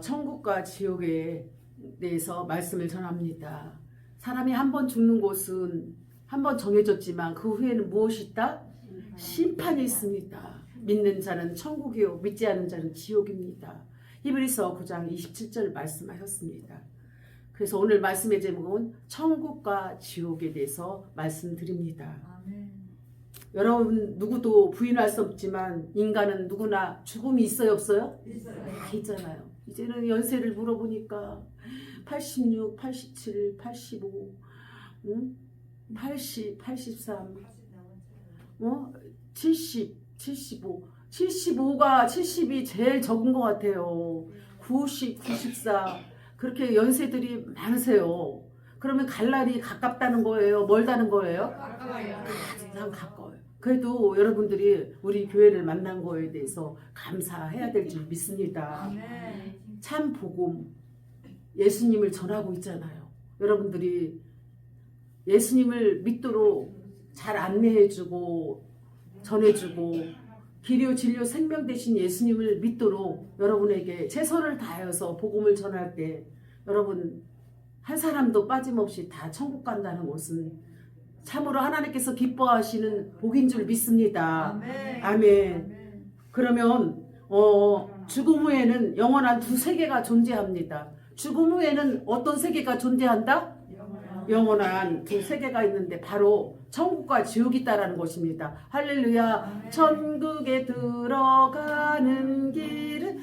천국과 지옥에 대해서 말씀을 전합니다. 사람이 한 번 죽는 곳은 한 번 정해졌지만 그 후에는 무엇이 있다? 심판이 있습니다. 믿는 자는 천국이요 믿지 않는 자는 지옥입니다. 히브리서 9장 27절 말씀하셨습니다. 그래서 오늘 말씀의 제목은 천국과 지옥에 대해서 말씀드립니다. 아멘. 여러분 누구도 부인할 수 없지만 인간은 누구나 죽음이 있어요 없어요? 있어요. 다 있잖아요. 이제는 연세를 물어보니까 86, 87, 85, 80, 83, 70, 75. 70이 제일 적은 것 같아요. 90, 94 그렇게 연세들이 많으세요. 그러면 갈 날이 가깝다는 거예요? 멀다는 거예요? 가까워요. 가장 가까워요. 그래도 여러분들이 우리 교회를 만난 거에 대해서 감사해야 될 줄 믿습니다. 아멘. 참 복음 예수님을 전하고 있잖아요. 여러분들이 예수님을 믿도록 잘 안내해주고 전해주고 길이요 진리요 생명 되신 예수님을 믿도록 여러분에게 최선을 다해서 복음을 전할 때 여러분 한 사람도 빠짐없이 다 천국 간다는 것은 참으로 하나님께서 기뻐하시는 복인 줄 믿습니다. 아멘. 아멘. 그러면 죽음 후에는 영원한 두 세계가 존재합니다. 죽음 후에는 어떤 세계가 존재한다? 영원한 두 세계가 있는데 바로 천국과 지옥이 있다라는 것입니다. 할렐루야. 아멘. 천국에 들어가는 길은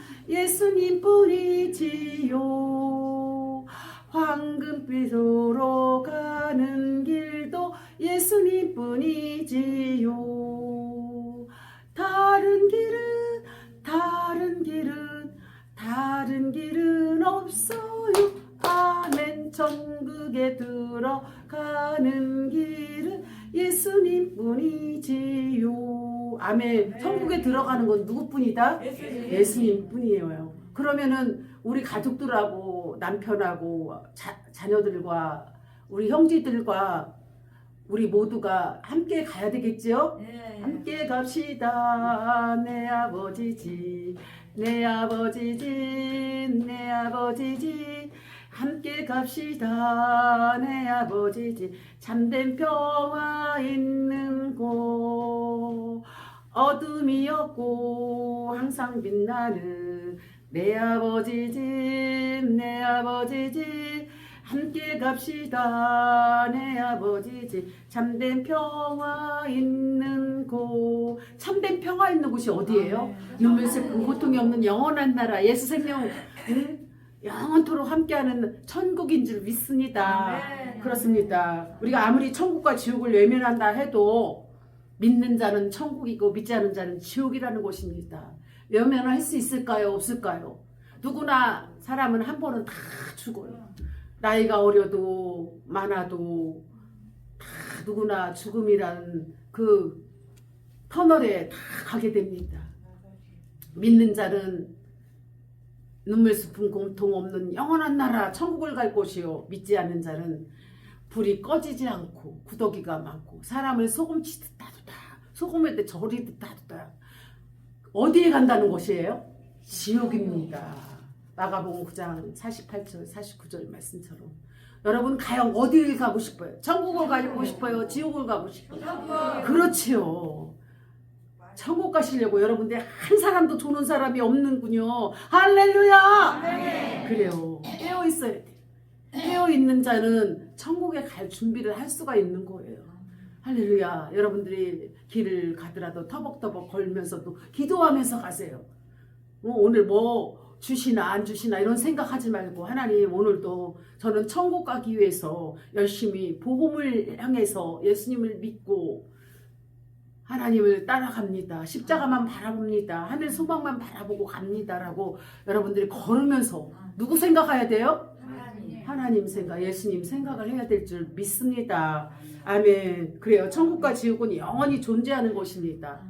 예수님뿐이지요. 황금빛으로 가는 길도 예수님뿐이지요. 다른 길은 없어요. 아멘. 천국에 들어가는 길은 예수님뿐이지요. 아멘. 네. 천국에 들어가는 건 누구뿐이다? 예수님뿐이에요. 그러면은 우리 가족들하고 남편하고 자녀들과 우리 형제들과 우리 모두가 함께 가야 되겠죠? 네. 함께 갑시다. 내 아버지지 내 아버지지 내 아버지지 함께 갑시다. 내 아버지지 참된 평화 있는 곳 어둠이 없고 항상 빛나는 내 아버지지 내 아버지지 함께 갑시다. 내 아버지지 참된 평화 있는 곳 참된 평화 있는 곳이 어디예요? 눈물 슬픔 고통이 없는 영원한 나라 예수 생명 영원토록 함께하는 천국인 줄 믿습니다. 아멘. 그렇습니다. 우리가 아무리 천국과 지옥을 외면한다 해도 믿는 자는 천국이고 믿지 않는 자는 지옥이라는 것입니다. 외면할 수 있을까요? 없을까요? 누구나 사람은 한 번은 다 죽어요. 나이가 어려도 많아도 다 누구나 죽음이라는 그 터널에 다 가게 됩니다. 믿는 자는 눈물 슬픔 고통 없는 영원한 나라 천국을 갈 곳이요. 믿지 않는 자는 불이 꺼지지 않고 구더기가 많고 사람을 소금치듯 다두다 소금에 절이듯 다두다 어디에 간다는 곳이에요? 지옥입니다. 마가복음 9장 48절 49절 말씀처럼 여러분 과연 어디를 가고 싶어요? 천국을 가고 싶어요? 지옥을 가고 싶어요? 그렇지요. 천국 가시려고 여러분들 한 사람도 조는 사람이 없는군요. 할렐루야. 네. 그래요. 깨어 있어야 돼. 깨어 있는 자는 천국에 갈 준비를 할 수가 있는 거예요. 할렐루야. 여러분들이 길을 가더라도 터벅터벅 걸면서도 기도하면서 가세요. 오늘 뭐 주시나 안 주시나 이런 생각하지 말고 하나님 오늘도 저는 천국 가기 위해서 열심히 복음을 향해서 예수님을 믿고 하나님을 따라갑니다. 십자가만 바라봅니다. 하늘 소망만 바라보고 갑니다라고 여러분들이 걸으면서 누구 생각해야 돼요? 하나님 생각, 예수님 생각을 해야 될 줄 믿습니다. 아멘. 그래요. 천국과 지옥은 영원히 존재하는 것입니다.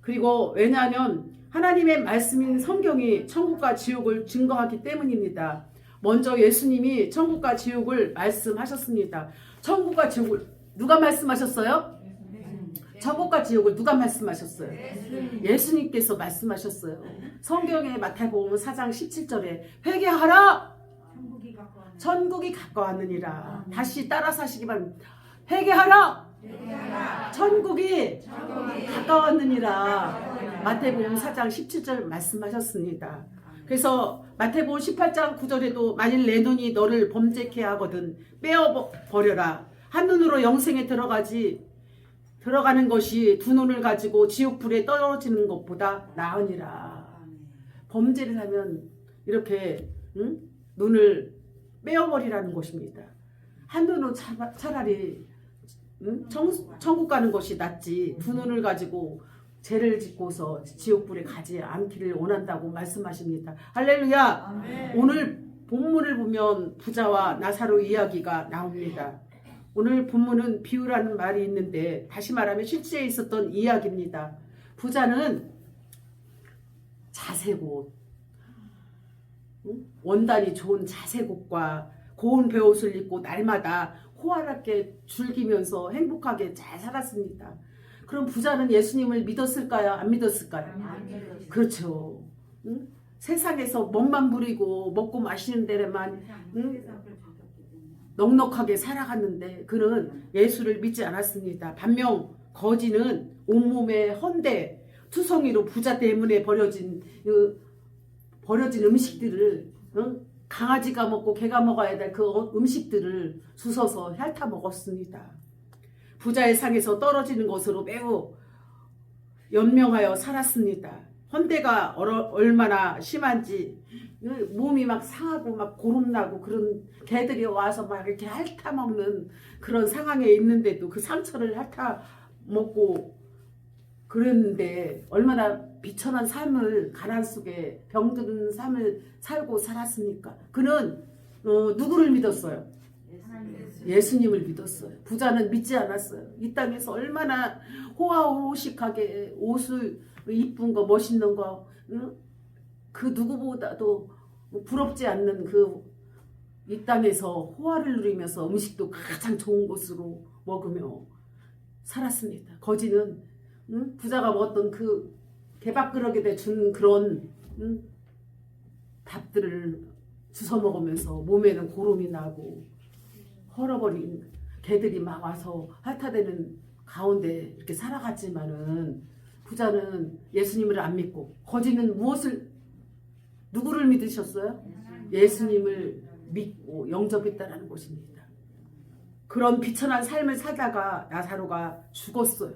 그리고 왜냐하면 하나님의 말씀인 성경이 천국과 지옥을 증거하기 때문입니다. 먼저 예수님이 천국과 지옥을 말씀하셨습니다. 천국과 지옥을 누가 말씀하셨어요? 천국과 지옥을 누가 말씀하셨어요? 예수님께서 말씀하셨어요. 성경에 마태복음 4장 17절에 회개하라! 천국이 가까웠느니라. 다시 따라서 하시기 바랍니다. 회개하라! 천국이 가까웠느니라. 마태복음 4장 17절 말씀하셨습니다. 그래서 마태복음 18장 9절에도 만일 내 눈이 너를 범죄케 하거든 빼어버려라. 한눈으로 영생에 들어가는 것이 두 눈을 가지고 지옥불에 떨어지는 것보다 나으니라. 범죄를 하면 이렇게 눈을 빼어버리라는 것입니다. 한눈으로 차라리 천국 가는 것이 낫지 두 눈을 가지고 죄를 짓고서 지옥불에 가지 않기를 원한다고 말씀하십니다. 할렐루야. 아멘. 오늘 본문을 보면 부자와 나사로 이야기가 나옵니다. 오늘 본문은 비유라는 말이 있는데 다시 말하면 실제에 있었던 이야기입니다. 부자는 자색옷, 원단이 좋은 자색옷과 고운 베옷을 입고 날마다 호화롭게 즐기면서 행복하게 잘 살았습니다. 그럼 부자는 예수님을 믿었을까요? 안 믿었을까요? 그렇죠. 세상에서 멋만 부리고 먹고 마시는 데만 넉넉하게 살아갔는데 그는 예수를 믿지 않았습니다. 반면 거지는 온몸에 헌데 투성이로 부자 때문에 버려진 음식들을 강아지가 먹고 개가 먹어야 될 그 음식들을 주워서 핥아 먹었습니다. 부자의 상에서 떨어지는 것으로 매우 연명하여 살았습니다. 헌대가 얼마나 심한지 몸이 막 상하고 막 고름나고 그런 개들이 와서 막 이렇게 핥아 먹는 그런 상황에 있는데도 그 상처를 핥아 먹고 그랬는데 얼마나 비천한 삶을 가난 속에 병든 삶을 살고 살았습니까? 그는 누구를 믿었어요? 예수님을 믿었어요. 부자는 믿지 않았어요. 이 땅에서 얼마나 호화호식하게 옷을 이쁜 거 멋있는 거 그 누구보다도 부럽지 않는 그 이 땅에서 호화를 누리면서 음식도 가장 좋은 것으로 먹으며 살았습니다. 거지는 부자가 먹었던 그 개밥그릇에 준 그런 밥들을 주워 먹으면서 몸에는 고름이 나고 헐어버린 개들이 막 와서 핥아대는 가운데 이렇게 살아갔지만은 부자는 예수님을 안 믿고 거지는 누구를 믿으셨어요? 예수님을 믿고 영접했다는 것입니다. 그런 비천한 삶을 살다가 나사로가 죽었어요.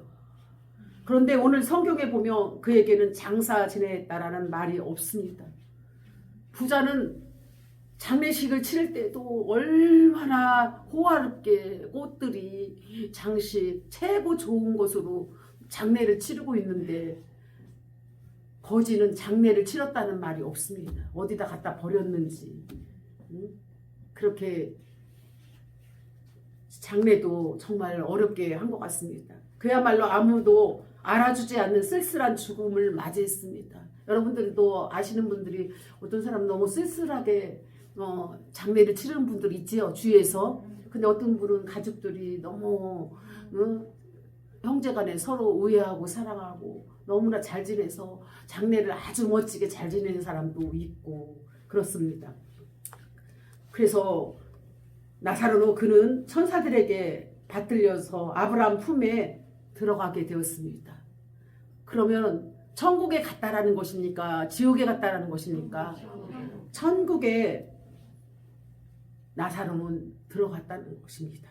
그런데 오늘 성경에 보면 그에게는 장사 지냈다라는 말이 없습니다. 부자는 장례식을 치를 때도 얼마나 호화롭게 꽃들이 장식 최고 좋은 것으로 장례를 치르고 있는데 거지는 장례를 치렀다는 말이 없습니다. 어디다 갖다 버렸는지 그렇게 장례도 정말 어렵게 한 것 같습니다. 그야말로 아무도 알아주지 않는 쓸쓸한 죽음을 맞이했습니다. 여러분들도 아시는 분들이 어떤 사람 너무 쓸쓸하게 장례를 치르는 분들 있지요, 주위에서. 근데 어떤 분은 가족들이 너무 형제간에 서로 우애하고 사랑하고 너무나 잘 지내서 장례를 아주 멋지게 잘 지내는 사람도 있고 그렇습니다. 그래서 나사로는 그는 천사들에게 받들려서 아브라함 품에 들어가게 되었습니다. 그러면 천국에 갔다라는 것입니까? 지옥에 갔다라는 것입니까? 천국에 나사로는 들어갔다는 것입니다.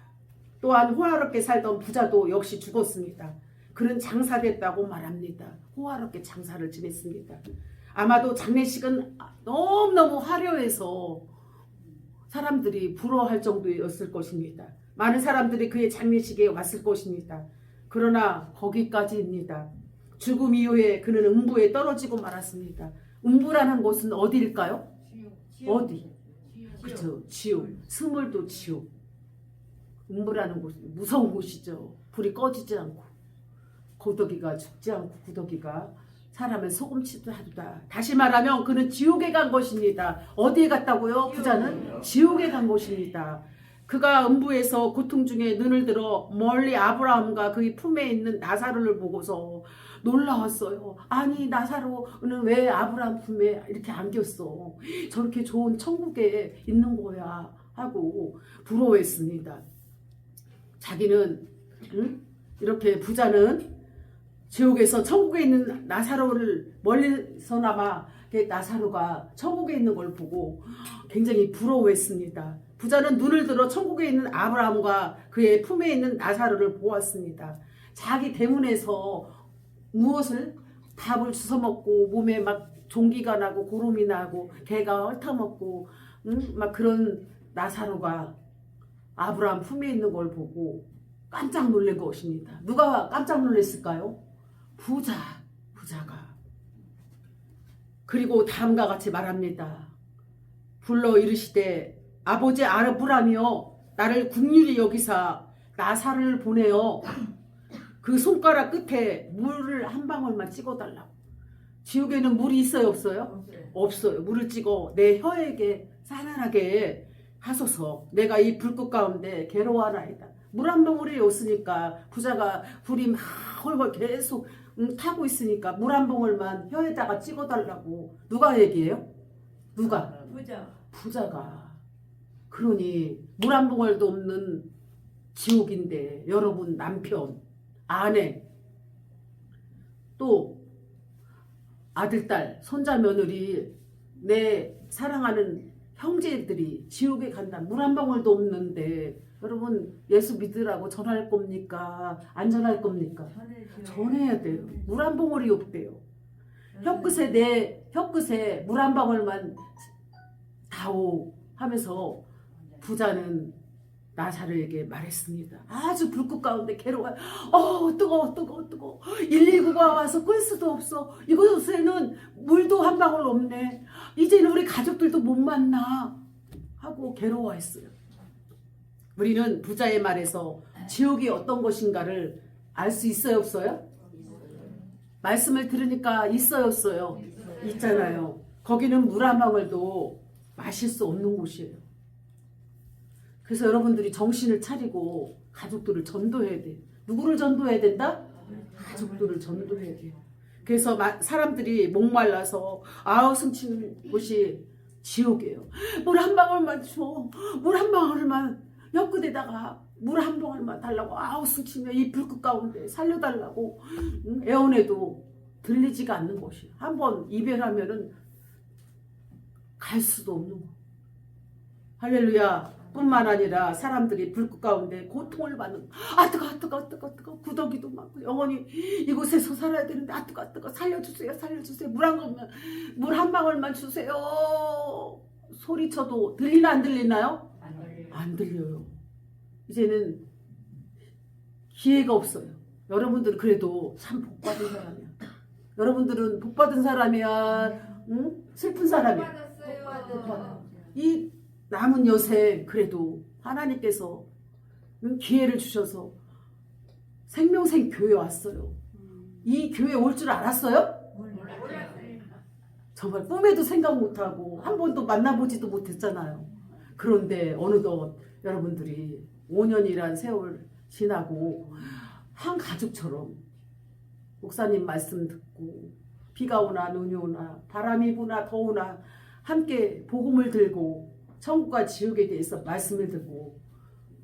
또한 호화롭게 살던 부자도 역시 죽었습니다. 그는 장사됐다고 말합니다. 호화롭게 장사를 지냈습니다. 아마도 장례식은 너무너무 화려해서 사람들이 부러워할 정도였을 것입니다. 많은 사람들이 그의 장례식에 왔을 것입니다. 그러나 거기까지입니다. 죽음 이후에 그는 음부에 떨어지고 말았습니다. 음부라는 곳은 어디일까요? 어디? 그렇죠. 지옥. 스물도 지옥. 음부라는 곳은 무서운 곳이죠. 불이 꺼지지 않고 구더기가 죽지 않고 구더기가 사람을 소금치도 하도다. 다시 말하면 그는 지옥에 간 것입니다. 어디에 갔다고요? 부자는 지옥에 간 것입니다. 그가 음부에서 고통 중에 눈을 들어 멀리 아브라함과 그의 품에 있는 나사로를 보고서 놀라웠어요. 아니 나사로는 왜 아브라함 품에 이렇게 안겼어? 저렇게 좋은 천국에 있는 거야 하고 부러워했습니다. 자기는 이렇게 부자는 지옥에서 천국에 있는 나사로를 멀리서나마 나사로가 천국에 있는 걸 보고 굉장히 부러워했습니다. 부자는 눈을 들어 천국에 있는 아브라함과 그의 품에 있는 나사로를 보았습니다. 자기 대문에서 무엇을 밥을 주워 먹고 몸에 막 종기가 나고 고름이 나고 개가 핥아먹고 막 그런 나사로가 아브라함 품에 있는 걸 보고 깜짝 놀란 것입니다. 누가 깜짝 놀랐을까요? 부자가. 그리고 다음과 같이 말합니다. 불러 이르시되 아버지 아브라함이여 나를 긍휼히 여기사 나사로를 보내어 그 손가락 끝에 물을 한 방울만 찍어달라고. 지옥에는 물이 있어요 없어요? 없어요. 물을 찍어 내 혀에게 싸늘하게 하소서. 내가 이 불꽃 가운데 괴로워하나이다. 물 한 방울이 없으니까 부자가 불이 막 헐헐 계속 타고 있으니까 물 한 방울만 혀에다가 찍어달라고. 누가 얘기해요? 누가? 부자가. 그러니 물 한 방울도 없는 지옥인데 여러분 남편, 아내, 또 아들, 딸, 손자, 며느리, 내 사랑하는 형제들이 지옥에 간다. 물 한 방울도 없는데 여러분 예수 믿으라고 전할 겁니까? 안 전할 겁니까? 전해야 돼요. 물 한 방울이 없대요. 혀끝에 물 한 방울만 다오 하면서 부자는 나사로에게 말했습니다. 아주 불꽃 가운데 괴로워요. 뜨거워. 119가 와서 끌 수도 없어. 이곳에는 물도 한 방울 없네. 이제는 우리 가족들도 못 만나 하고 괴로워했어요. 우리는 부자의 말에서 지옥이 어떤 것인가를 알 수 있어요 없어요? 말씀을 들으니까 있어요 없어요? 있잖아요. 거기는 물 한 방울도 마실 수 없는 곳이에요. 그래서 여러분들이 정신을 차리고 가족들을 전도해야 돼요. 누구를 전도해야 된다? 가족들을 전도해야 돼요. 그래서 사람들이 목말라서 아우성치는 곳이 지옥이에요. 물 한 방울만 줘. 물 한 방울만 옆끝에다가 물 한 방울만 달라고 아우성치며 이 불꽃 가운데 살려달라고 애원해도 들리지가 않는 곳이에요. 한번 이별하면은 갈 수도 없는 곳. 할렐루야. 뿐만 아니라 사람들이 불꽃 가운데 고통을 받는 뜨거 구더기도 많고 영원히 이곳에서 살아야 되는데 뜨거 살려주세요 물 한 방울만 주세요 소리쳐도 들리나 안 들리나요? 안 들려요. 이제는 기회가 없어요. 여러분들은 그래도 참 복받은 사람이야. 여러분들은 복받은 사람이야 슬픈 사람이야. 이 남은 여생 그래도 하나님께서 기회를 주셔서 생명생 교회 왔어요. 이 교회 올 줄 알았어요? 정말 꿈에도 생각 못하고 한 번도 만나보지도 못했잖아요. 그런데 어느덧 여러분들이 5년이란 세월 지나고 한 가족처럼 목사님 말씀 듣고 비가 오나 눈이 오나 바람이 부나 더우나 함께 복음을 들고 천국과 지옥에 대해서 말씀을 듣고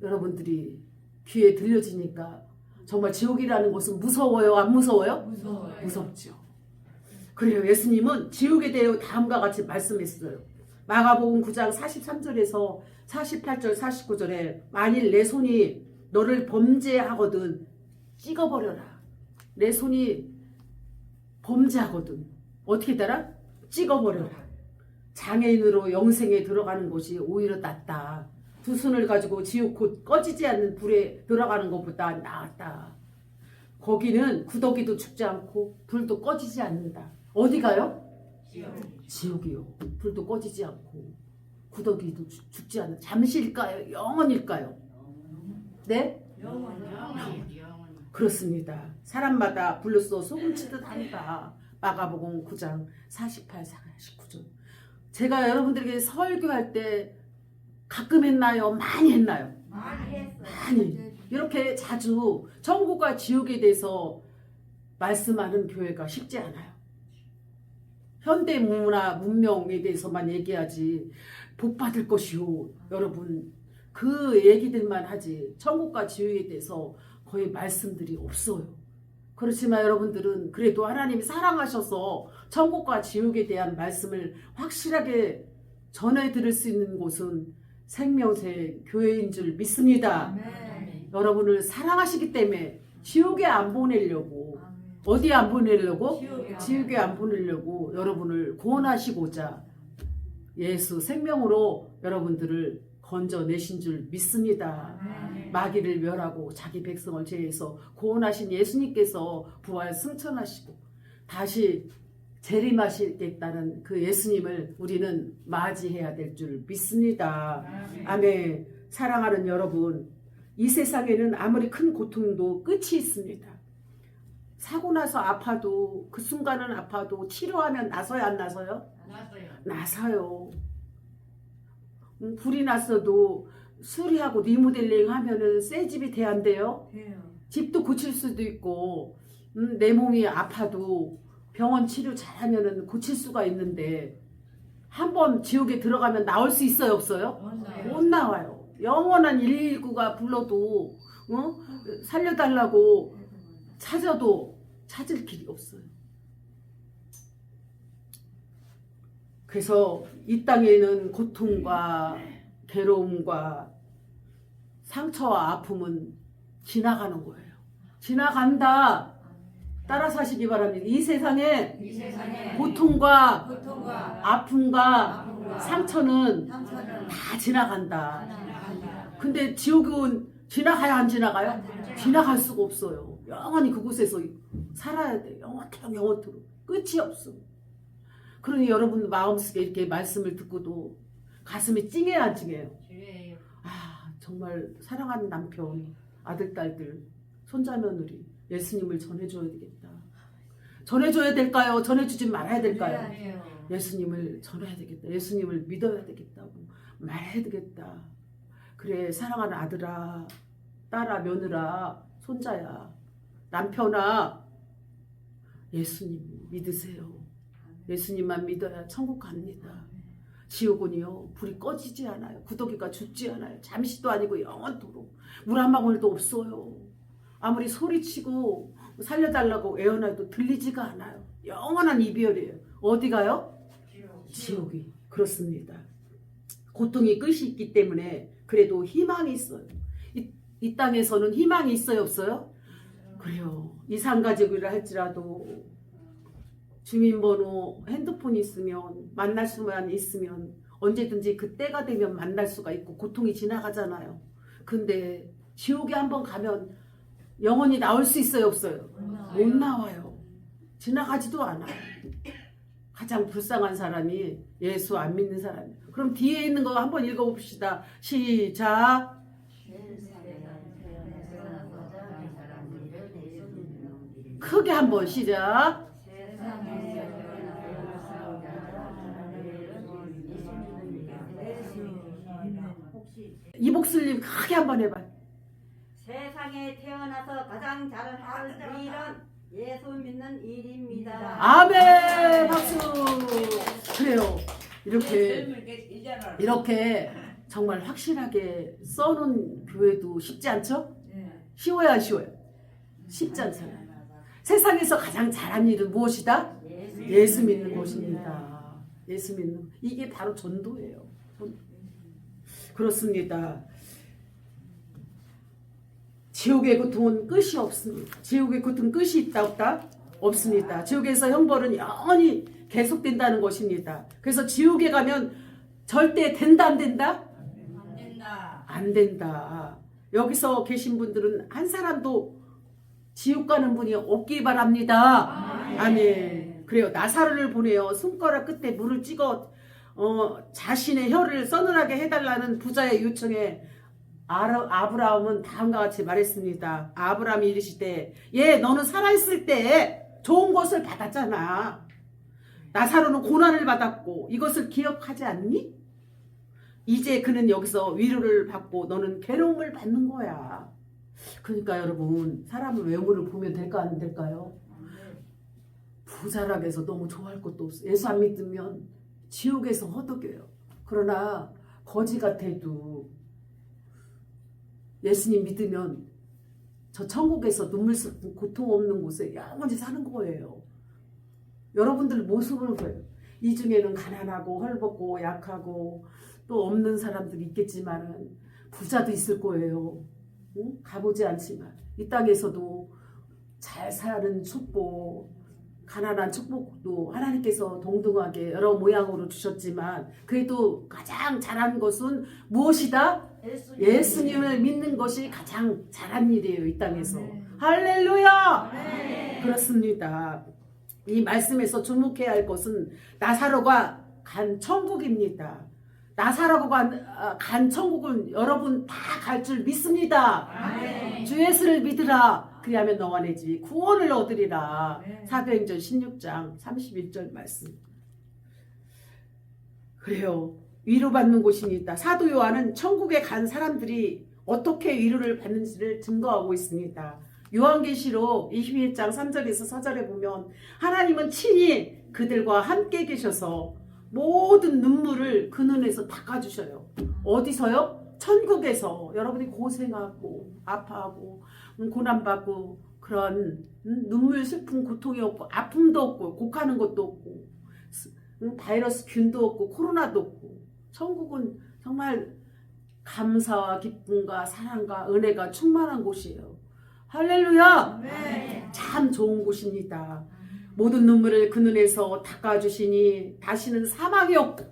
여러분들이 귀에 들려지니까 정말 지옥이라는 것은 무서워요? 안 무서워요? 무서워요. 무섭죠. 그래요. 예수님은 지옥에 대해 다음과 같이 말씀했어요. 마가복음 9장 43절에서 48절 49절에 만일 내 손이 너를 범죄하거든 찍어버려라. 내 손이 범죄하거든 어떻게 되라? 찍어버려라. 장애인으로 영생에 들어가는 것이 오히려 낫다. 두 손을 가지고 지옥 곧 꺼지지 않는 불에 들어가는 것보다 낫다. 거기는 구더기도 죽지 않고 불도 꺼지지 않는다. 어디 가요? 지옥이요. 불도 꺼지지 않고 구더기도 죽지 않는. 잠시일까요? 영원일까요? 네? 영원. 그렇습니다. 사람마다 불로써 소금치듯 한다. 마가복음 9장 48, 49절. 제가 여러분들에게 설교할 때 가끔 했나요? 많이 했나요? 많이 했어요. 많이 이렇게 자주 천국과 지옥에 대해서 말씀하는 교회가 쉽지 않아요. 현대 문화 문명에 대해서만 얘기하지 복 받을 것이요 여러분 그 얘기들만 하지 천국과 지옥에 대해서 거의 말씀들이 없어요. 그렇지만 여러분들은 그래도 하나님이 사랑하셔서 천국과 지옥에 대한 말씀을 확실하게 전해 들을 수 있는 곳은 생명새 교회인 줄 믿습니다. 아멘. 여러분을 사랑하시기 때문에 지옥에 안 보내려고 어디 안 보내려고? 지옥에 안 보내려고 여러분을 구원하시고자 예수 생명으로 여러분들을 건져내신 줄 믿습니다. 아멘. 마귀를 멸하고 자기 백성을 죄에서 구원하신 예수님께서 부활 승천하시고 다시 재림하시겠다는 그 예수님을 우리는 맞이해야 될 줄 믿습니다. 아멘. 사랑하는 여러분, 이 세상에는 아무리 큰 고통도 끝이 있습니다. 사고 나서 아파도 그 순간은 아파도 치료하면 나서야 안 나서요? 나서요. 불이 났어도 수리하고 리모델링 하면은 새 집이 돼야 안 돼요? 집도 고칠 수도 있고 내 몸이 아파도 병원 치료 잘하면은 고칠 수가 있는데 한번 지옥에 들어가면 나올 수 있어요 없어요? 못 나와요. 영원한 119가 불러도 살려달라고 찾아도 찾을 길이 없어요. 그래서 이 땅에는 고통과 괴로움과 상처와 아픔은 지나가는 거예요. 지나간다. 따라 사시기 바랍니다. 이 세상에 고통과 아픔과 상처는 다 지나간다. 근데 지옥은 지나가야 안 지나가요? 지나갈 수가 없어요. 영원히 그곳에서 살아야 돼. 영원토록 끝이 없어. 그러니 여러분 마음속에 이렇게 말씀을 듣고도 가슴이 찡해야 안 찡해요? 아 정말 사랑하는 남편, 아들, 딸들, 손자, 며느리 예수님을 전해줘야 되겠다. 전해줘야 될까요? 전해주지 말아야 될까요? 예수님을 전해야 되겠다. 예수님을 믿어야 되겠다고 말해야 되겠다. 그래 사랑하는 아들아, 딸아, 며느라, 손자야, 남편아 예수님 믿으세요. 예수님만 믿어야 천국 갑니다. 지옥은요 불이 꺼지지 않아요. 구더기가 죽지 않아요. 잠시도 아니고 영원토록 물 한 방울도 없어요. 아무리 소리치고 살려달라고 애원해도 들리지가 않아요. 영원한 이별이에요. 어디 가요? 지옥이. 그렇습니다. 고통이 끝이 있기 때문에 그래도 희망이 있어요. 이 땅에서는 희망이 있어요 없어요? 그래요. 이산가족이라 할지라도 주민번호, 핸드폰이 있으면 만날 수만 있으면 언제든지 그 때가 되면 만날 수가 있고 고통이 지나가잖아요. 근데 지옥에 한번 가면 영원히 나올 수 있어요 없어요? 못 나와요. 지나가지도 않아요. 가장 불쌍한 사람이 예수 안 믿는 사람이에요. 그럼 뒤에 있는 거 한번 읽어봅시다. 시작. 크게 한번 시작. 이복슬님 크게 한번 해봐. 세상에 태어나서 가장 잘할 일은 예수 믿는 일입니다. 아멘 박수. 그래요. 이렇게 정말 확실하게 써놓은 교회도 쉽지 않죠? 쉬워요 안 쉬워요? 쉽지 않잖아요. 세상에서 가장 잘한 일은 무엇이다? 예수 믿는 것입니다. 예수 믿는 이게 바로 전도예요. 그렇습니다. 지옥의 고통은 끝이 없습니다. 지옥의 고통 끝이 있다 없다? 없습니다. 지옥에서 형벌은 영원히 계속된다는 것입니다. 그래서 지옥에 가면 절대 된다 안 된다? 안 된다. 여기서 계신 분들은 한 사람도 지옥 가는 분이 없기 바랍니다. 아멘. 그래요. 나사로를 보내요. 손가락 끝에 물을 찍어 자신의 혀를 서늘하게 해달라는 부자의 요청에 아브라함은 다음과 같이 말했습니다. 아브라함이 이르시되 너는 살아있을 때 좋은 것을 받았잖아. 나사로는 고난을 받았고 이것을 기억하지 않니? 이제 그는 여기서 위로를 받고 너는 괴로움을 받는 거야. 그러니까 여러분, 사람은 외모를 보면 될까 안 될까요? 부자락에서 너무 좋아할 것도 없어. 예수 안 믿으면 지옥에서 허덕여요. 그러나 거지 같아도 예수님 믿으면 저 천국에서 눈물 슬픈 고통 없는 곳에 영원히 사는 거예요. 여러분들 모습을 보여요. 이 중에는 가난하고 헐벗고 약하고 또 없는 사람들이 있겠지만은 부자도 있을 거예요. 응? 가보지 않지만 이 땅에서도 잘 사는 축복, 가난한 축복도 하나님께서 동등하게 여러 모양으로 주셨지만 그래도 가장 잘한 것은 무엇이다? 예수님을 믿는 것이 가장 잘한 일이에요. 이 땅에서. 할렐루야! 그렇습니다. 이 말씀에서 주목해야 할 것은 나사로가 간 천국입니다. 나사로가 간 천국은 여러분 다 갈 줄 믿습니다. 주 예수를 믿으라. 그리하면 너와 내 집이 구원을 얻으리라. 사도행전 16장 31절 말씀. 그래요. 위로받는 곳입니다. 사도 요한은 천국에 간 사람들이 어떻게 위로를 받는지를 증거하고 있습니다. 요한계시록 21장 3절에서 4절에 보면 하나님은 친히 그들과 함께 계셔서 모든 눈물을 그 눈에서 닦아주셔요. 어디서요? 천국에서. 여러분이 고생하고 아파하고 고난받고 그런 눈물 슬픈 고통이 없고 아픔도 없고 곡하는 것도 없고 바이러스 균도 없고 코로나도 없고 천국은 정말 감사와 기쁨과 사랑과 은혜가 충만한 곳이에요. 할렐루야! 참 좋은 곳입니다. 모든 눈물을 그 눈에서 닦아주시니 다시는 사망이 없고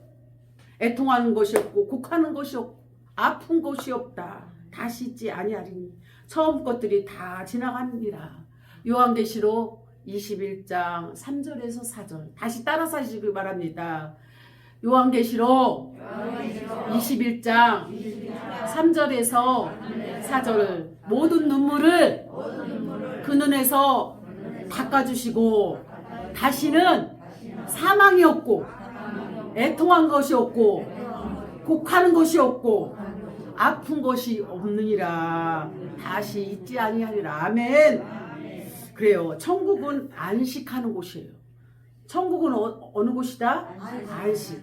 애통하는 것이 없고 곡하는 것이 없고 아픈 것이 없다. 다시 있지 아니하리니 처음 것들이 다 지나갑니다. 요한계시록 21장 3절에서 4절 다시 따라서 하시길 바랍니다. 요한계시록 21장 3절에서 4절 모든 눈물을 그 눈에서 닦아주시고 다시는 사망이 없고 애통한 것이 없고 곡하는 것이 없고 아픈 것이 없느니라. 다시 있지 아니하리라. 아멘. 그래요. 천국은 안식하는 곳이에요. 천국은 어느 곳이다? 안식.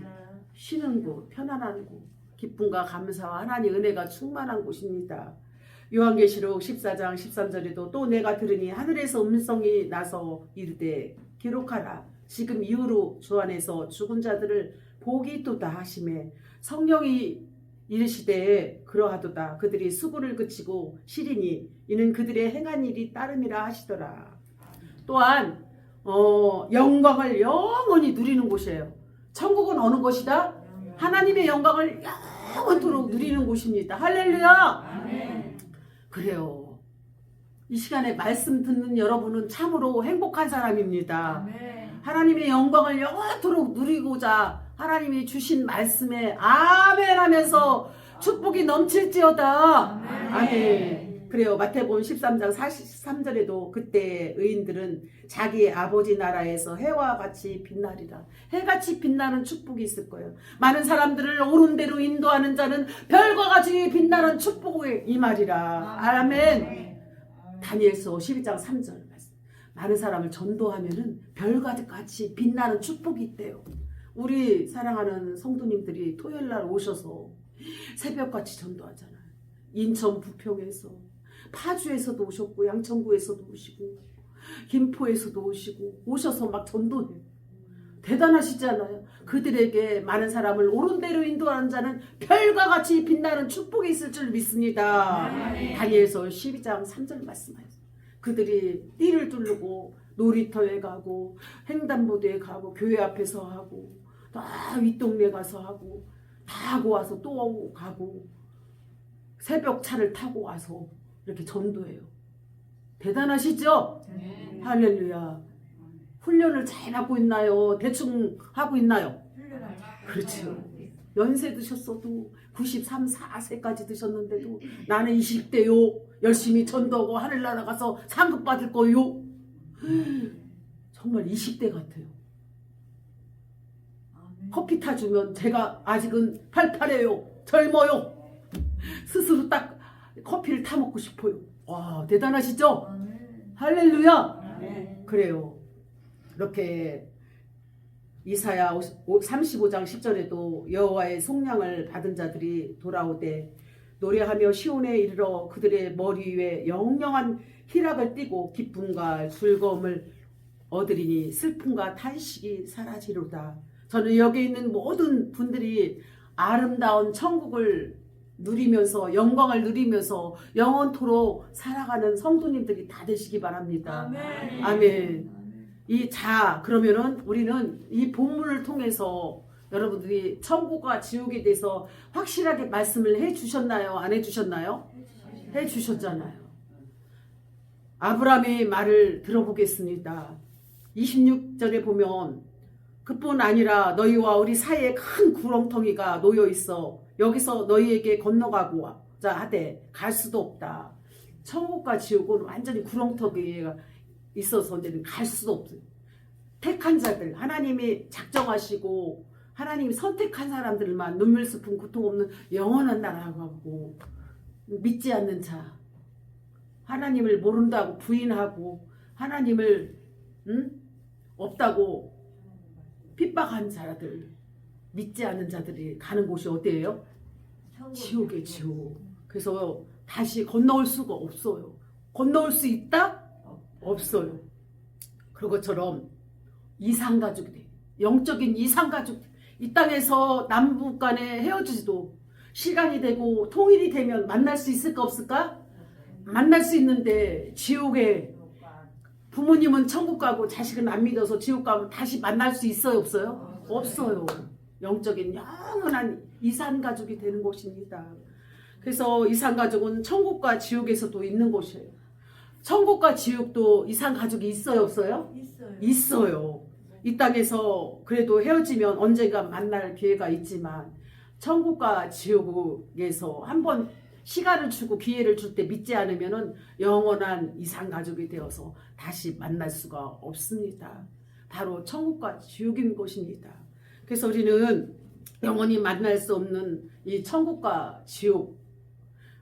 쉬는 곳, 편안한 곳, 기쁨과 감사와 하나님의 은혜가 충만한 곳입니다. 요한계시록 14장 13절에도 또 내가 들으니 하늘에서 음성이 나서 이르되 기록하라. 지금 이후로 주 안에서 죽은 자들을 복이 있도다 하시매 성령이 이르시되 그러하도다. 그들이 수고를 그치고 쉬리니 이는 그들의 행한 일이 따름이라 하시더라. 또한 영광을 영원히 누리는 곳이에요. 천국은 어느 곳이다? 하나님의 영광을 영원토록 누리는 곳입니다. 할렐루야! 그래요. 이 시간에 말씀 듣는 여러분은 참으로 행복한 사람입니다. 하나님의 영광을 영원토록 누리고자 하나님이 주신 말씀에 아멘 하면서 축복이 넘칠지어다. 아멘. 그래요. 마태복음 13장 43절에도 그때 의인들은 자기의 아버지 나라에서 해와 같이 빛나리라. 해같이 빛나는 축복이 있을 거예요. 많은 사람들을 옳은 대로 인도하는 자는 별과 같이 빛나는 축복이 이 말이라. 아멘. 다니엘서 12장 3절 말씀. 많은 사람을 전도하면은 별과 같이 빛나는 축복이 있대요. 우리 사랑하는 성도님들이 토요일날 오셔서 새벽같이 전도하잖아요. 인천 부평에서 파주에서도 오셨고 양천구에서도 오시고 김포에서도 오시고 오셔서 막 전도해요. 대단하시잖아요. 그들에게 많은 사람을 옳은 대로 인도하는 자는 별과 같이 빛나는 축복이 있을 줄 믿습니다. 다니엘서 12장 3절 말씀하셨어요. 그들이 띠를 두르고 놀이터에 가고 횡단보도에 가고 교회 앞에서 하고 다 윗동네 가서 하고 다 하고 와서 또 가고 새벽 차를 타고 와서 이렇게 전도해요. 대단하시죠? 할렐루야. 훈련을 잘 하고 있나요? 대충 하고 있나요? 그렇죠. 연세 드셨어도 93, 4세까지 드셨는데도 나는 20대요. 열심히 전도하고 하늘나라 가서 상급 받을 거요. 정말 20대 같아요. 커피 타주면 제가 아직은 팔팔해요. 젊어요. 스스로 딱 커피를 타 먹고 싶어요. 와, 대단하시죠? 할렐루야. 그래요. 이렇게 이사야 35장 10절에도 여호와의 속량을 받은 자들이 돌아오되 노래하며 시온에 이르러 그들의 머리 위에 영영한 희락을 띠고 기쁨과 즐거움을 얻으리니 슬픔과 탄식이 사라지로다. 저는 여기 있는 모든 분들이 아름다운 천국을 누리면서 영광을 누리면서 영원토록 살아가는 성도님들이 다 되시기 바랍니다. 아멘. 아멘. 그러면은 우리는 이 본문을 통해서 여러분들이 천국과 지옥에 대해서 확실하게 말씀을 해 주셨나요? 안 해 주셨나요? 해 주셨잖아요. 아브라함의 말을 들어보겠습니다. 26절에 보면 그뿐 아니라 너희와 우리 사이에 큰 구렁텅이가 놓여 있어 여기서 너희에게 건너가고자 하되 갈 수도 없다. 천국과 지옥은 완전히 구렁텅이가 있어서 이제는 갈 수도 없어요. 택한 자들, 하나님이 작정하시고 하나님이 선택한 사람들만 눈물 슬픔 고통 없는 영원한 나라하고 믿지 않는 자, 하나님을 모른다고 부인하고 하나님을 없다고 핍박한 자들, 믿지 않는 자들이 가는 곳이 어디예요? 지옥이에요. 지옥. 그래서 다시 건너올 수가 없어요. 건너올 수 있다? 없어요. 그런 것처럼 이상가족이 돼요. 영적인 이상가족. 이 땅에서 남북 간에 헤어지지도 시간이 되고 통일이 되면 만날 수 있을까 없을까? 만날 수 있는데 지옥에 부모님은 천국 가고 자식은 안 믿어서 지옥 가면 다시 만날 수 있어요 없어요? 없어요. 영적인 영원한 이산가족이 되는 곳입니다. 그래서 이산가족은 천국과 지옥에서도 있는 곳이에요. 천국과 지옥도 이산가족이 있어요 없어요? 있어요. 이 땅에서 그래도 헤어지면 언젠가 만날 기회가 있지만 천국과 지옥에서 한번 시간을 주고 기회를 줄 때 믿지 않으면 영원한 이산가족이 되어서 다시 만날 수가 없습니다. 바로 천국과 지옥인 것입니다. 그래서 우리는 영원히 만날 수 없는 이 천국과 지옥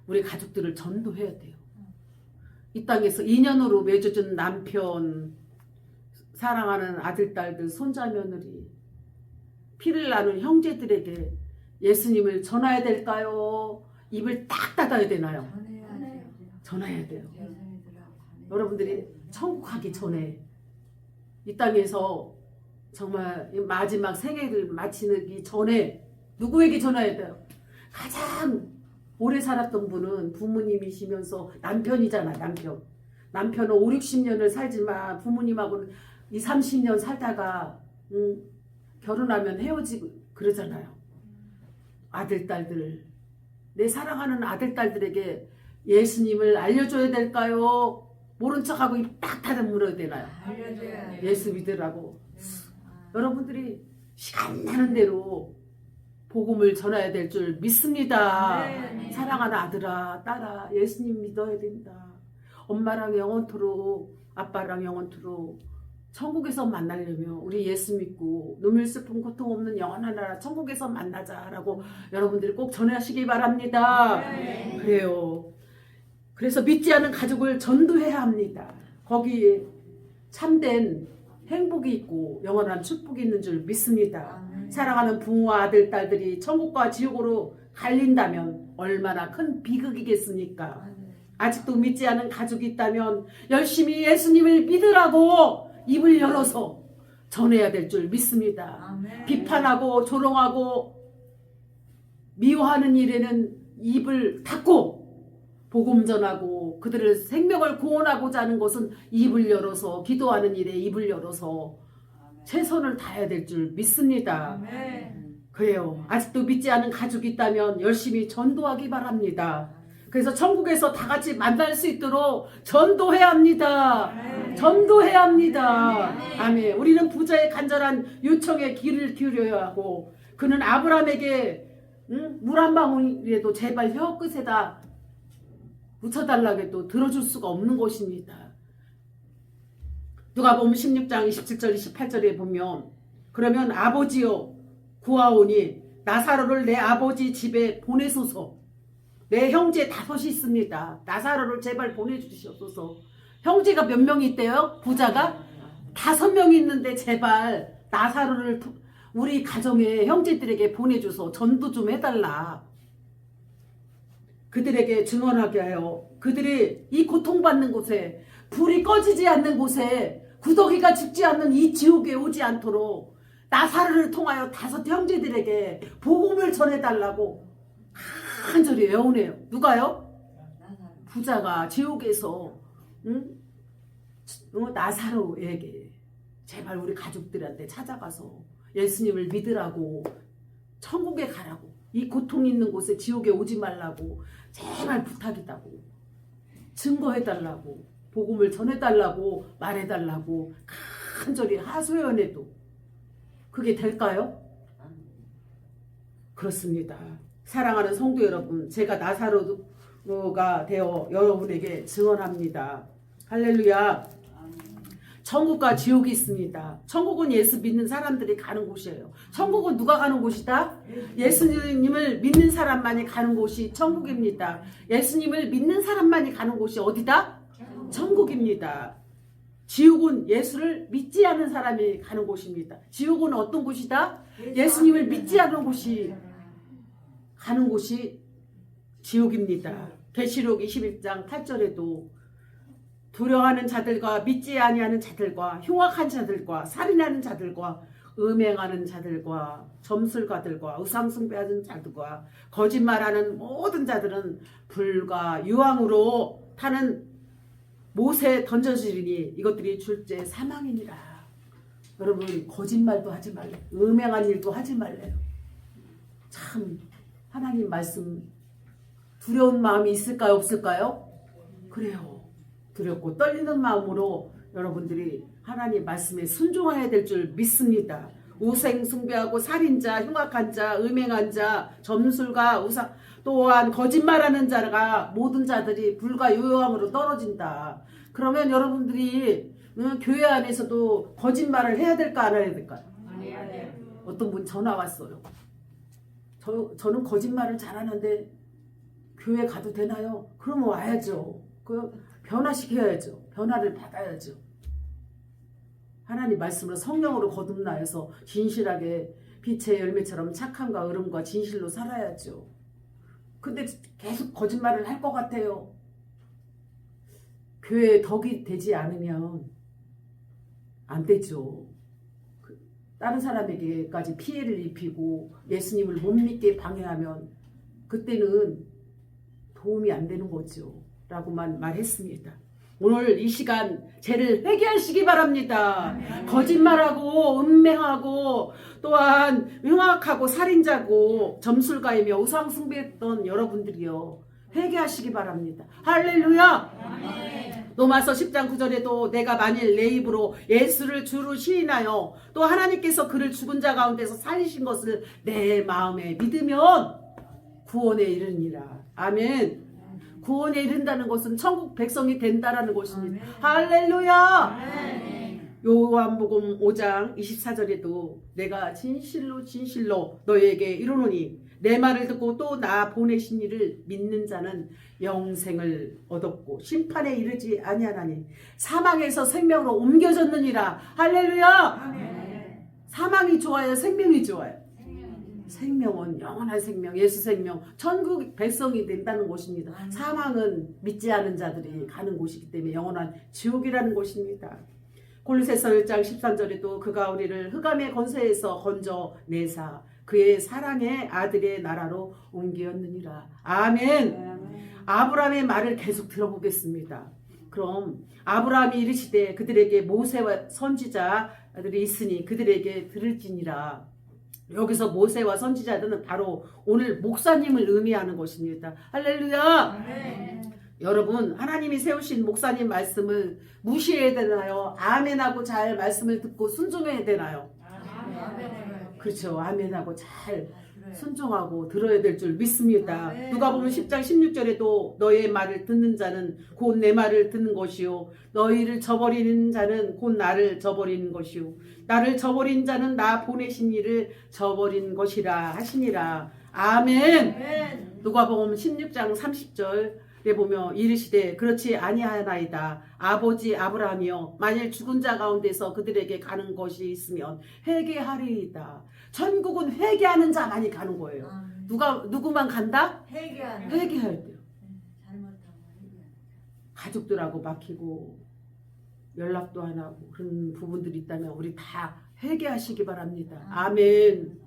우리 가족들을 전도해야 돼요. 이 땅에서 인연으로 맺어준 남편, 사랑하는 아들, 딸들, 손자, 며느리, 피를 나눈 형제들에게 예수님을 전해야 될까요? 입을 딱 닫아야 되나요? 전해야 돼요. 여러분들이 천국 가기 전에 이 땅에서 정말 마지막 생애를 마치기 전에 누구에게 전해야 돼요? 가장 오래 살았던 분은 부모님이시면서 남편이잖아. 남편은 5, 60년을 살지만 부모님하고는 2, 30년 살다가 결혼하면 헤어지고 그러잖아요. 아들, 딸들, 내 사랑하는 아들, 딸들에게 예수님을 알려줘야 될까요? 모른 척하고 입 딱 닫아물어야 되나요? 예수 믿으라고. 여러분들이 시간 나는 대로 복음을 전해야 될 줄 믿습니다. 사랑하는 아들아, 딸아, 예수님 믿어야 된다. 엄마랑 영원토록, 아빠랑 영원토록 천국에서 만나려면 우리 예수 믿고 눈물 슬픔 고통 없는 영원한 나라 천국에서 만나자라고 여러분들이 꼭 전하시기 바랍니다. 그래요. 그래서 믿지 않은 가족을 전도해야 합니다. 거기에 참된 행복이 있고 영원한 축복이 있는 줄 믿습니다. 사랑하는 부모와 아들, 딸들이 천국과 지옥으로 갈린다면 얼마나 큰 비극이겠습니까? 아직도 믿지 않은 가족이 있다면 열심히 예수님을 믿으라고 입을 열어서 전해야 될 줄 믿습니다. 비판하고 조롱하고 미워하는 일에는 입을 닫고 복음 전하고 그들의 생명을 구원하고자 하는 것은 입을 열어서 기도하는 일에 입을 열어서 최선을 다해야 될 줄 믿습니다. 그래요. 아직도 믿지 않은 가족이 있다면 열심히 전도하기 바랍니다. 그래서 천국에서 다 같이 만날 수 있도록 전도해야 합니다. 전도해야 합니다. 아멘. 우리는 부자의 간절한 요청에 귀를 기울여야 하고 그는 아브라함에게 물 한 방울이라도 제발 혀 끝에다 묻혀달라고 해도 들어줄 수가 없는 것입니다. 누가복음 16장 27절 28절에 보면 그러면 아버지여 구하오니 나사로를 내 아버지 집에 보내소서. 내 형제 5이 있습니다. 나사로를 제발 보내주시옵소서. 형제가 몇 명이 있대요? 부자가 5명이 있는데 제발 나사로를 우리 가정의 형제들에게 보내줘서 전도 좀 해달라. 그들에게 증언하게 하여 그들이 이 고통받는 곳에, 불이 꺼지지 않는 곳에, 구더기가 죽지 않는 이 지옥에 오지 않도록 나사로를 통하여 5 형제들에게 복음을 전해달라고 간절히 애원해요. 누가요? 부자가 지옥에서 나사로에게 제발 우리 가족들한테 찾아가서 예수님을 믿으라고, 천국에 가라고, 이 고통 있는 곳에 지옥에 오지 말라고 제발 부탁이다고, 증거해달라고, 복음을 전해달라고, 말해달라고 간절히 하소연해도 그게 될까요? 그렇습니다. 사랑하는 성도 여러분, 제가 나사로가 되어 여러분에게 증언합니다. 할렐루야. 천국과 지옥이 있습니다. 천국은 예수 믿는 사람들이 가는 곳이에요. 천국은 누가 가는 곳이다? 예수님을 믿는 사람만이 가는 곳이 천국입니다. 예수님을 믿는 사람만이 가는 곳이 어디다? 천국입니다. 지옥은 예수를 믿지 않는 사람이 가는 곳입니다. 지옥은 어떤 곳이다? 예수님을 믿지 않는 곳이 가는 곳이 지옥입니다. 계시록 21장 8절에도 두려워하는 자들과 믿지 아니하는 자들과 흉악한 자들과 살인하는 자들과 음행하는 자들과 점술가들과 우상숭배하는 자들과 거짓말하는 모든 자들은 불과 유황으로 타는 못에 던져지리니 이것들이 줄제 사망이니라. 여러분, 거짓말도 하지 말래요. 음행한 일도 하지 말래요. 참 하나님 말씀 두려운 마음이 있을까요, 없을까요? 그래요. 두렵고 떨리는 마음으로 여러분들이 하나님 말씀에 순종해야 될 줄 믿습니다. 우생 숭배하고 살인자, 흉악한 자, 음행한 자, 점술가, 우상, 또한 거짓말하는 자가 모든 자들이 불과 유황으로 떨어진다. 그러면 여러분들이 교회 안에서도 거짓말을 해야 될까 안 해야 될까요? 어떤 분 전화 왔어요. 저는 거짓말을 잘하는데 교회 가도 되나요? 그러면 와야죠. 변화시켜야죠. 변화를 받아야죠. 하나님 말씀으로 성령으로 거듭나여서 진실하게 빛의 열매처럼 착함과 의름과 진실로 살아야죠. 근데 계속 거짓말을 할 것 같아요. 교회에 덕이 되지 않으면 안 되죠. 다른 사람에게까지 피해를 입히고 예수님을 못 믿게 방해하면 그때는 도움이 안 되는 거죠. 라고만 말했습니다. 오늘 이 시간 죄를 회개하시기 바랍니다. 거짓말하고 음행하고 또한 흉악하고 살인자고 점술가이며 우상숭배했던 여러분들이요, 회개하시기 바랍니다. 할렐루야. 로마서 10장 9절에도 내가 만일 내 입으로 예수를 주로 시인하여 또 하나님께서 그를 죽은 자 가운데서 살리신 것을 내 마음에 믿으면 구원에 이르니라. 아멘. 구원에 이른다는 것은 천국 백성이 된다라는 것입니다. 할렐루야. 요한복음 5장 24절에도 내가 진실로 진실로 너희에게 이르노니 내 말을 듣고 또 나 보내신 이를 믿는 자는 영생을 얻었고 심판에 이르지 아니하나니 사망에서 생명으로 옮겨졌느니라. 할렐루야. 사망이 좋아요, 생명이 좋아요? 생명은 영원한 생명, 예수 생명, 천국 백성이 된다는 곳입니다. 사망은 믿지 않은 자들이 가는 곳이기 때문에 영원한 지옥이라는 곳입니다. 골로새서 1장 13절에도 그가 우리를 흑암의 권세에서 건져내사 그의 사랑의 아들의 나라로 옮겼느니라. 아멘. 아브라함의 말을 계속 들어보겠습니다. 그럼 아브라함이 이르시되 그들에게 모세와 선지자들이 있으니 그들에게 들을지니라. 여기서 모세와 선지자들은 바로 오늘 목사님을 의미하는 것입니다. 할렐루야. 여러분, 하나님이 세우신 목사님 말씀을 무시해야 되나요? 아멘하고 잘 말씀을 듣고 순종해야 되나요? 그렇죠. 아멘하고 잘 순종하고 들어야 될 줄 믿습니다. 아멘. 누가복음 10장 16절에도 너의 말을 듣는 자는 곧 내 말을 듣는 것이요 너희를 저버리는 자는 곧 나를 저버리는 것이요 나를 저버린 자는 나 보내신 이를 저버린 것이라 하시니라. 아멘. 누가복음 16장 30절에 보며 이르시되 그렇지 아니하나이다. 아버지 아브라함이여 만일 죽은 자 가운데서 그들에게 가는 것이 있으면 회개하리이다. 천국은 회개하는 자만이 가는 거예요. 누구만 간다? 회개할 때요. 가족들하고 막히고 연락도 안 하고 그런 부분들이 있다면 우리 다 회개하시기 바랍니다. 아멘.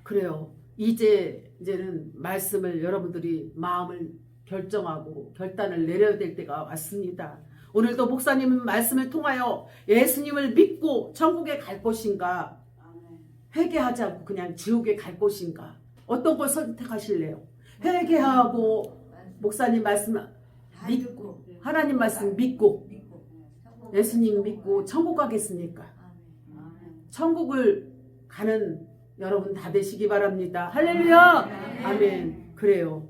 그래요. 이제는 말씀을 여러분들이 마음을 결정하고 결단을 내려야 될 때가 왔습니다. 오늘도 목사님 말씀을 통하여 예수님을 믿고 천국에 갈 것인가, 회개하지 않고 그냥 지옥에 갈 것인가, 어떤 걸 선택하실래요? 회개하고 목사님 말씀 믿고 하나님 말씀 믿고 예수님 믿고 천국 가겠습니까? 천국을 가는 여러분 다 되시기 바랍니다. 할렐루야. 아멘. 그래요.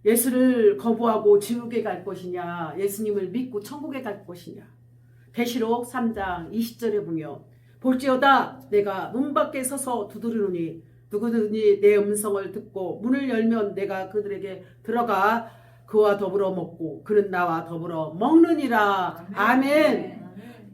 예수를 거부하고 지옥에 갈 것이냐, 예수님을 믿고 천국에 갈 것이냐. 계시록 3장 20절에 보면 볼지어다 내가 문 밖에 서서 두드리노니 누구든지 내 음성을 듣고 문을 열면 내가 그들에게 들어가 그와 더불어 먹고 그는 나와 더불어 먹느니라. 아멘.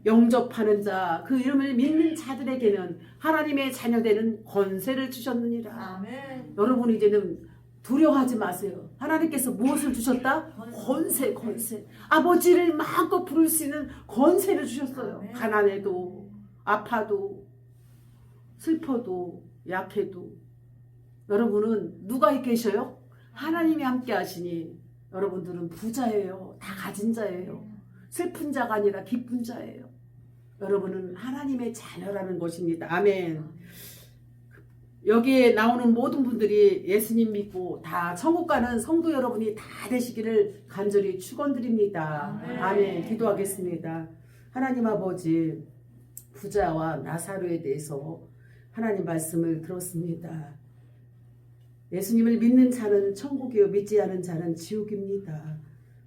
영접하는 자, 그 이름을 믿는 자들에게는 하나님의 자녀되는 권세를 주셨느니라. 아멘. 여러분 이제는 두려워하지 마세요. 하나님께서 무엇을 주셨다? 권세. 아버지를 마음껏 부를 수 있는 권세를 주셨어요. 아멘. 가난해도 아파도 슬퍼도 약해도 여러분은 누가 계셔요? 하나님이 함께 하시니 여러분들은 부자예요. 다 가진 자예요. 슬픈 자가 아니라 기쁜 자예요. 여러분은 하나님의 자녀라는 것입니다. 아멘. 여기에 나오는 모든 분들이 예수님 믿고 다 천국 가는 성도 여러분이 다 되시기를 간절히 축원드립니다. 아멘. 기도하겠습니다. 하나님 아버지, 부자와 나사로에 대해서 하나님 말씀을 들었습니다. 예수님을 믿는 자는 천국이요 믿지 않은 자는 지옥입니다.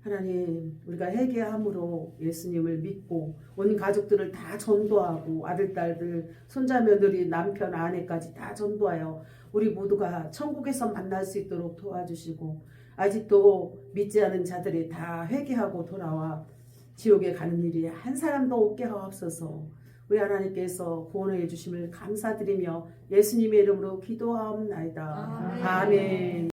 하나님, 우리가 회개함으로 예수님을 믿고 온 가족들을 다 전도하고 아들, 딸들, 손자, 며느리, 남편, 아내까지 다 전도하여 우리 모두가 천국에서 만날 수 있도록 도와주시고 아직도 믿지 않은 자들이 다 회개하고 돌아와 지옥에 가는 일이 한 사람도 없게 하옵소서. 우리 하나님께서 구원해 주심을 감사드리며 예수님의 이름으로 기도하옵나이다. 아멘.